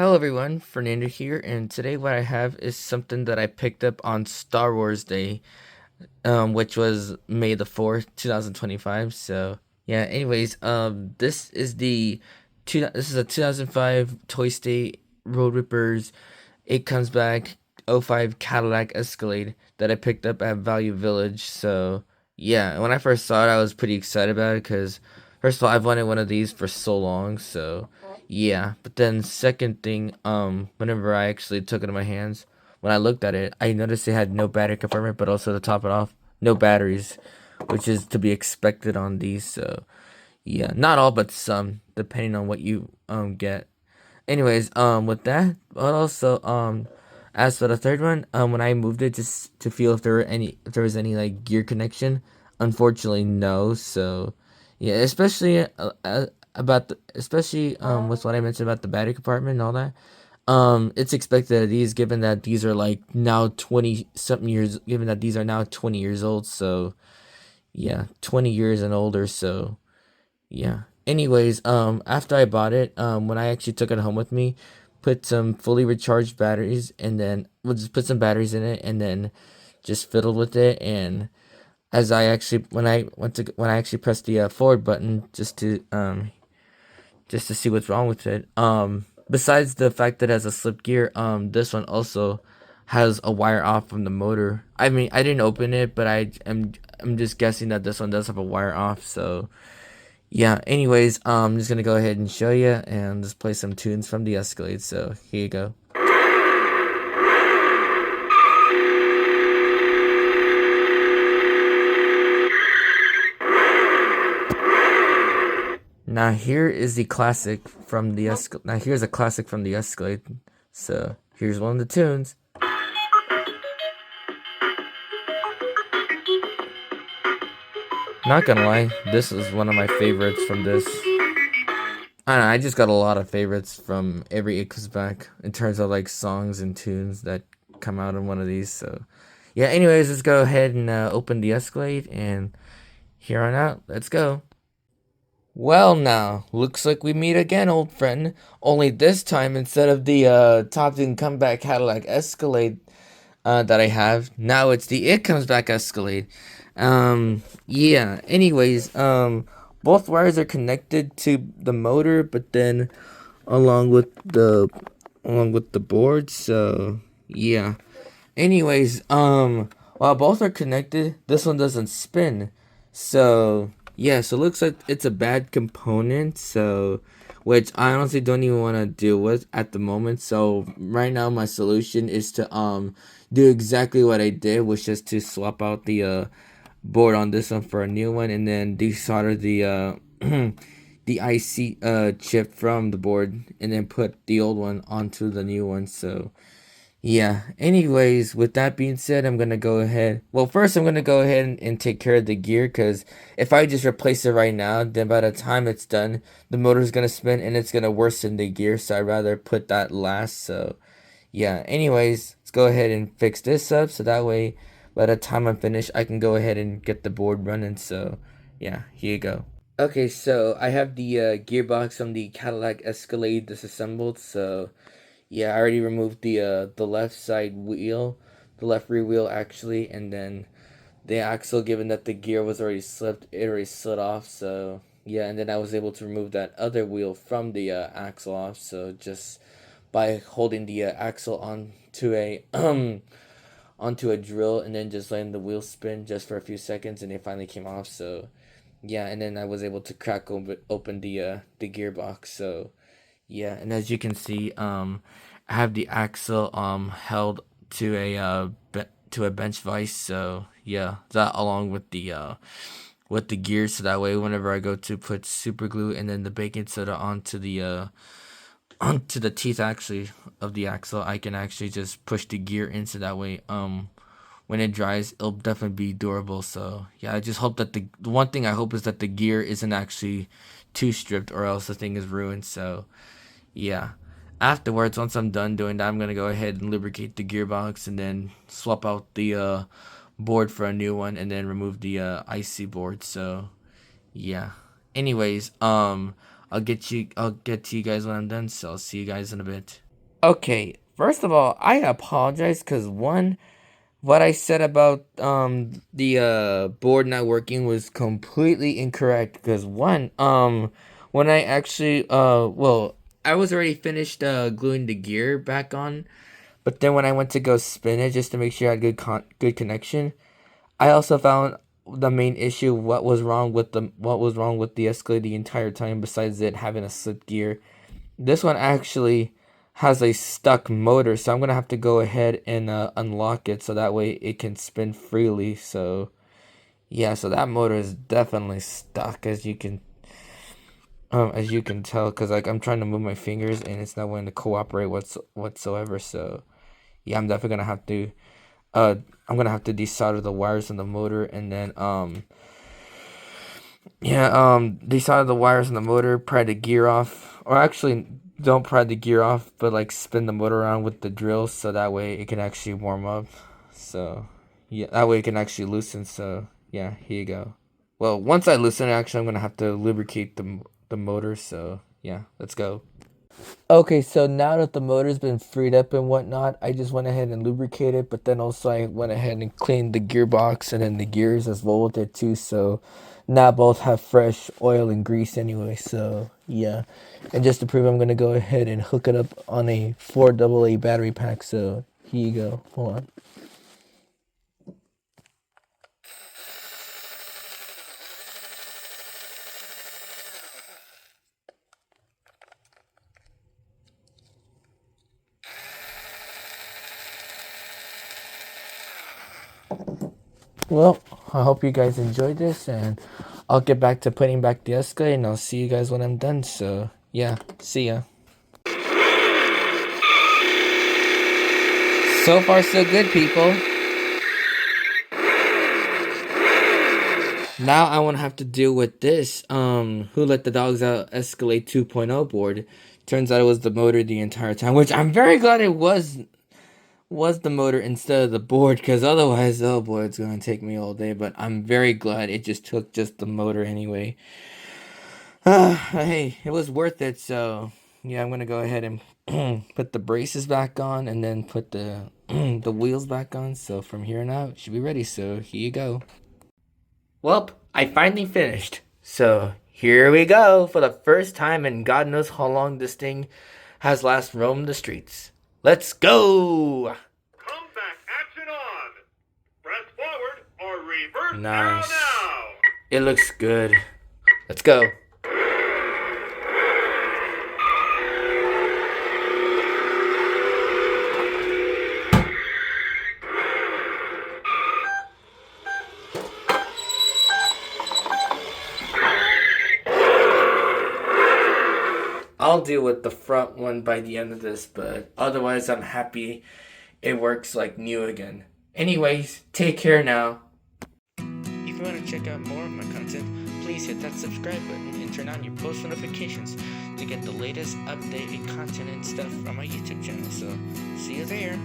Hello everyone, Fernando here, and today what I have is something that I picked up on Star Wars Day, which was May the 4th, 2025. So yeah, anyways, this is a 2005 Toy State Road Rippers. It comes back '05 Cadillac Escalade that I picked up at Value Village. So yeah, when I first saw it, I was pretty excited about it because first of all, I've wanted one of these for so long. So yeah, but then second thing, whenever I actually took it in my hands, when I looked at it, I noticed it had no battery compartment, but also to top it off, no batteries, which is to be expected on these. So yeah, not all, but some, depending on what you get. Anyways, with that, but also as for the third one, when I moved it just to feel if there was any like gear connection, unfortunately no. So yeah, especially especially with what I mentioned about the battery compartment and all that. It's expected of these, given that these are like now 20 something years, given that these are now 20 years old. So yeah, 20 years and older. So yeah. Anyways, after I bought it, when I actually took it home with me, put some fully recharged batteries, and then we'll just put some batteries in it, and then just fiddled with it. And as I actually, when I actually pressed the forward button, just to see what's wrong with it. Besides the fact that it has a slip gear, this one also has a wire off from the motor. I mean, I didn't open it, but I'm just guessing that this one does have a wire off. So yeah, anyways, I'm just gonna go ahead and show you and just play some tunes from the Escalade. So here you go. Now here is the classic from the Escalade. Now here's a classic from the Escalade. So here's one of the tunes. Not gonna lie, this is one of my favorites from this. I don't know, I just got a lot of favorites from every It Comes Back in terms of like songs and tunes that come out in one of these. So yeah, anyways, let's go ahead and open the Escalade, and here on out, let's go. Well, now, looks like we meet again, old friend. Only this time, instead of the Top Gun Comeback Cadillac Escalade that I have, now it's the It Comes Back Escalade. Yeah. Anyways, both wires are connected to the motor, but then along with the board. So yeah. Anyways, while both are connected, this one doesn't spin. So yeah, so it looks like it's a bad component. So which I honestly don't even want to deal with at the moment. So right now my solution is to do exactly what I did, which is to swap out the board on this one for a new one, and then desolder the the IC chip from the board, and then put the old one onto the new one. So yeah. Anyways, with that being said, I'm gonna go ahead. Well, first I'm gonna go ahead and take care of the gear, because if I just replace it right now, then by the time it's done, the motor's gonna spin and it's gonna worsen the gear. So I'd rather put that last. So yeah. Anyways, let's go ahead and fix this up, so that way by the time I'm finished, I can go ahead and get the board running. So yeah, here you go. Okay, so I have the gearbox from the Cadillac Escalade disassembled. So yeah, I already removed the left side wheel, the left rear wheel actually, and then the axle. Given that the gear was already slipped, it already slid off. So yeah, and then I was able to remove that other wheel from the axle off. So just by holding the axle onto a onto a drill, and then just letting the wheel spin just for a few seconds, and it finally came off. So yeah, and then I was able to crack open the gearbox. So yeah, and as you can see, I have the axle held to a to a bench vise. So yeah, that along with the gears, so that way whenever I go to put super glue and then the baking soda onto the teeth actually of the axle, I can actually just push the gear in, so that way when it dries, it'll definitely be durable. So yeah, I just hope that the one thing I hope is that the gear isn't actually too stripped, or else the thing is ruined. So yeah. Afterwards, once I'm done doing that, I'm gonna go ahead and lubricate the gearbox, and then swap out the board for a new one, and then remove the IC board. So yeah. Anyways, I'll get to you guys when I'm done. So I'll see you guys in a bit. Okay, first of all, I apologize because one, what I said about the board not working was completely incorrect. Because one, when I actually well, I was already finished gluing the gear back on, but then when I went to go spin it just to make sure I had good connection, I also found the main issue. What was wrong with the Escalade the entire time besides it having a slip gear. This one actually has a stuck motor, so I'm gonna have to go ahead and unlock it so that way it can spin freely. So yeah, so that motor is definitely stuck, as you can tell, because like I'm trying to move my fingers and it's not willing to cooperate whatsoever. So yeah, uh I'm gonna have to desolder the wires in the motor, and then yeah, desolder the wires in the motor, pry the gear off, or actually don't pry the gear off, but like spin the motor around with the drill so that way it can actually warm up. So yeah, that way it can actually loosen. So yeah, here you go. Well, once I loosen it, actually, I'm gonna have to lubricate the motor. So yeah, let's go. Okay, so now that the motor's been freed up and whatnot, I just went ahead and lubricated, but then also I went ahead and cleaned the gearbox and then the gears as well with it too. So now both have fresh oil and grease anyway. So yeah, and just to prove, I'm gonna go ahead and hook it up on a 4AA battery pack. So here you go. Hold on. Well, I hope you guys enjoyed this, and I'll get back to putting back the Escalade, and I'll see you guys when I'm done. So yeah, see ya. So far, so good, people. Now I won't have to deal with this. Who let the dogs out? Escalade 2.0 board. Turns out it was the motor the entire time, which I'm very glad it was the motor instead of the board, because otherwise, oh boy, it's gonna take me all day. But I'm very glad it just took just the motor anyway. Hey, it was worth it. So yeah, I'm gonna go ahead and put the braces back on, and then put the the wheels back on. So from here on out, it should be ready. So here you go. Well, I finally finished. So here we go for the first time in God knows how long this thing has last roamed the streets. Let's go! Comeback action on! Press forward or reverse Nice. now! It looks good. Let's go. I'll deal with the front one by the end of this, but otherwise I'm happy it works like new again. Anyways, take care now. If you want to check out more of my content, please hit that subscribe button and turn on your post notifications to get the latest updated content and stuff from my YouTube channel. So, see you there.